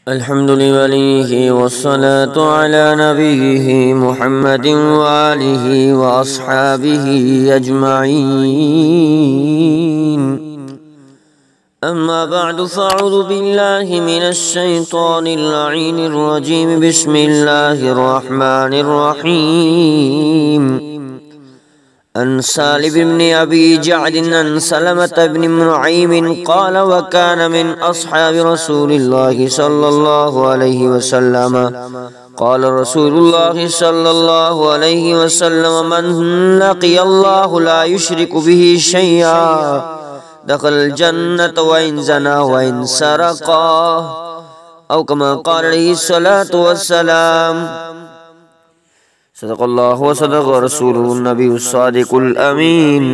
الحمد لله والصلاة على نبيه محمد وآله وأصحابه أجمعين. أما بعد فأعوذ بالله من الشيطان اللعين الرجيم. بسم الله الرحمن الرحيم. عن سالم بن أبي جعد عن سلمة بن نعيم قال: وكان من أصحاب رسول الله صلى الله عليه وسلم قال رسول الله صلى الله عليه وسلم: من لقي الله لا يشرك به شيئا دخل الجنة وإن زنا وإن سرق، أو كما قال عليه الصلاة والسلام. صدق اللہ و صدق رسول النبی الصادق الامین.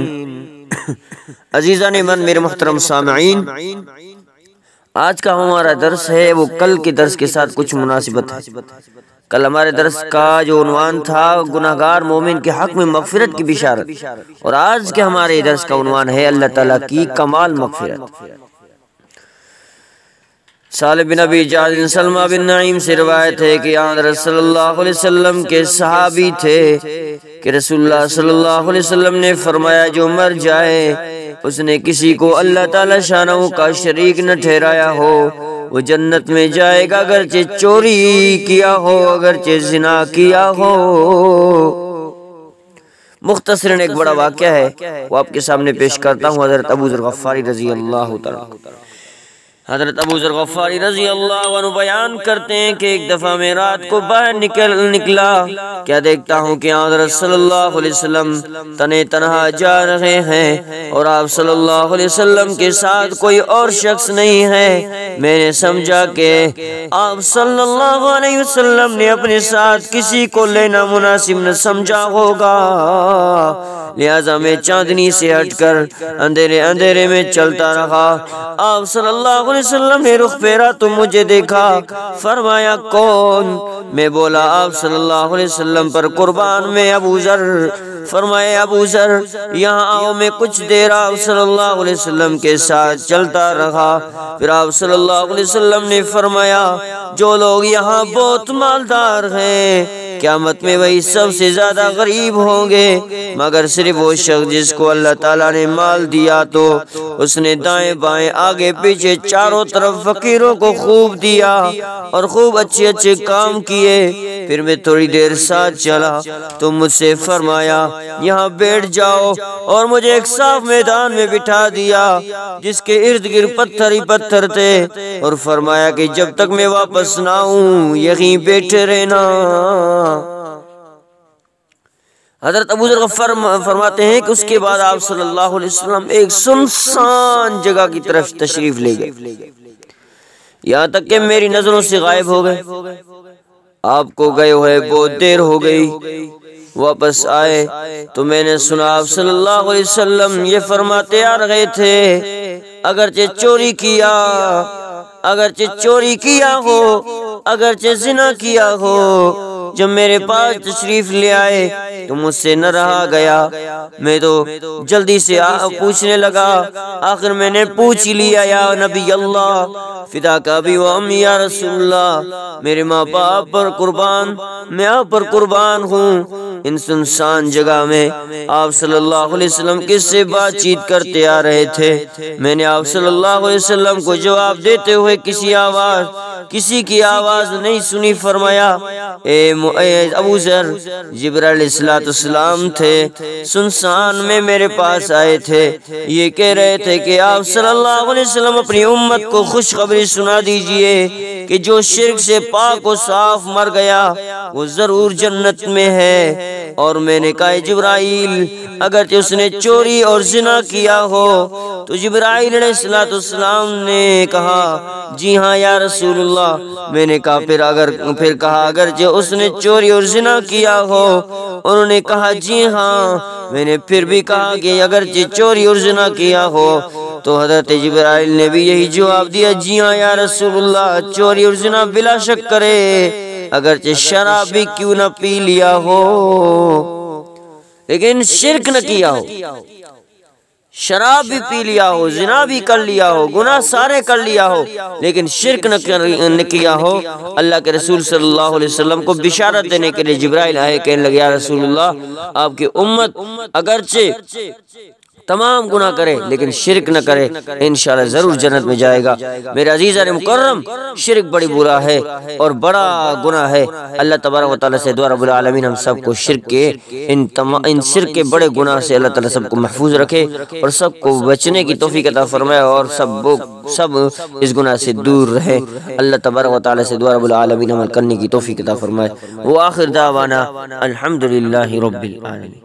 عزیزان من، میرے محترم سامعین، آج کا ہمارا درس ہے وہ کل کے درس کے ساتھ کچھ مناسبت ہے. کل ہمارے درس کا جو عنوان تھا گناہگار مومن کے حق میں مغفرت کی بشارت، اور آج کے ہمارے درس کا عنوان ہے اللہ تعالیٰ کی کمال مغفرت. سالم بن ابی جعد سلمہ بن نعیم سے روایت ہے کہ حضرت صلی اللہ علیہ وسلم کے صحابی تھے کہ رسول اللہ صلی اللہ علیہ وسلم نے فرمایا: جو مر جائے اس نے کسی کو اللہ تعالی شانہ کا شریک نہ ٹھہرایا ہو وہ جنت میں جائے گا، اگرچہ چوری کیا ہو، اگرچہ زنا کیا ہو. مختصراً ایک بڑا واقعہ ہے وہ آپ کے سامنے پیش کرتا ہوں. حضرت ابو ذر غفاری رضی اللہ تعالی حضرت ابو ذر غفاری رضی اللہ عنہ بیان کرتے ہیں کہ ایک دفعہ میں رات کو باہر نکلا، کیا دیکھتا ہوں کہ حضرت صلی اللہ علیہ وسلم تنے تنہا جا رہے ہیں اور آپ صلی اللہ علیہ وسلم کے ساتھ کوئی اور شخص نہیں ہے. میں نے سمجھا کہ آپ صلی اللہ علیہ وسلم نے اپنے ساتھ کسی کو لینا مناسب نہ سمجھا ہوگا، لہذا میں چاندنی سے ہٹ کر اندھیرے میں چلتا رہا. آپ صلی اللہ علیہ وسلم نے رخ پھیرا تو مجھے دیکھا، فرمایا: کون؟ میں بولا: آپ صلی اللہ علیہ وسلم پر قربان میں ابو ذر. فرمایا: ابو ذر یہاں آؤ. میں کچھ دیر آپ صلی اللہ علیہ وسلم کے ساتھ چلتا رہا. پھر آپ صلی اللہ علیہ وسلم نے فرمایا: جو لوگ یہاں بہت مالدار ہیں قیامت میں وہی سب سے زیادہ غریب ہوں گے، مگر صرف وہ شخص جس کو اللہ تعالیٰ نے مال دیا تو اس نے دائیں بائیں آگے پیچھے چاروں طرف فقیروں کو خوب دیا اور خوب اچھے کام کیے. پھر میں تھوڑی دیر ساتھ چلا تو مجھ سے فرمایا: یہاں بیٹھ جاؤ، اور مجھے ایک صاف میدان میں بٹھا دیا جس کے ارد گرد پتھر ہی پتھر تھے، اور فرمایا کہ جب تک میں واپس نہ آؤں یہیں بیٹھے رہنا. حضرت ابو ذر غفار فرماتے ہیں کہ اس کے بعد آپ صلی اللہ علیہ وسلم ایک سنسان جگہ کی طرف تشریف لے گئے، یہاں تک کہ میری نظروں سے غائب ہو گئے. آپ کو گئے ہوئے بہت دیر ہو گئی. واپس آئے تو میں نے سنا آپ صلی اللہ علیہ وسلم یہ فرماتے آ رہے تھے: اگرچہ چوری کیا ہو، اگرچہ زنا کیا ہو، جب میرے پاس تشریف لے آئے تو مجھ سے نہ رہا گیا. میں تو جلدی سے پوچھنے لگا. آخر میں نے پوچھ ہی لیا: یا نبی اللہ، فدا کا بھی و امی یا رسول اللہ، میرے ماں باپ پر قربان، میں آپ پر قربان ہوں. ان سنسان جگہ میں آپ صلی اللہ علیہ وسلم کس سے بات چیت کرتے آ رہے تھے. میں نے آپ صلی اللہ علیہ وسلم کو جواب دیتے ہوئے کسی کی آواز نہیں سنی. فرمایا: اے ابو ذر، جبرائیل علیہ السلام تھے، سنسان میں میرے پاس آئے تھے. یہ کہہ رہے تھے کہ آپ صلی اللہ علیہ وسلم اپنی امت کو خوشخبری سنا دیجئے کہ جو شرک سے پاک و صاف مر گیا وہ ضرور جنت میں ہے. اور میں نے کہا: جبرائیل، اگرچہ اس نے چوری اور زنا کیا ہو تو جبرائیل علیہ السلام نے کہا: جی ہاں یا رسول اللہ. میں نے کہا: پھر کہا اگرچہ اس نے چوری اور زنا کیا ہو. انہوں نے کہا: جی ہاں. میں نے پھر بھی کہا کہ اگرچہ چوری اور زنا کیا ہو، تو حضرت جبرائیل نے بھی یہی جواب دیا: جی ہاں یا رسول اللہ، چوری اور زنا بلا شک کرے، اگرچہ شراب بھی کیوں نہ پی لیا ہو لیکن شرک نہ کیا ہو. شراب بھی پی لیا ہو، زنا بھی کر لیا ہو، گناہ سارے کر لیا ہو، لیکن شرک نہ کیا ہو، اللہ کے رسول صلی اللہ علیہ وسلم کو بشارت دینے کے لیے جبرائیل آئے، کہنے لگے یا رسول اللہ آپ کی امت اگرچہ تمام گناہ کرے لیکن شرک نہ کرے، انشاءاللہ ضرور جنت میں جائے گا۔ میرے عزیزان مکرم، شرک بڑی برا ہے اور بڑا گناہ ہے۔ اللہ تبارک و تعالیٰ سے دعا رب العالمین ہم سب کو شرک کے ان شرک کے بڑے گناہ سے اللہ تعالیٰ سب کو محفوظ رکھے اور سب کو بچنے کی توفیق عطا فرمائے اور سب اس گناہ سے دور رہے۔ اللہ تبارک و تعالیٰ سے دعا رب العالمین عمل کرنے کی توفیق عطا فرمائے۔ وآخر دعوانا الحمدللہ رب العالمین۔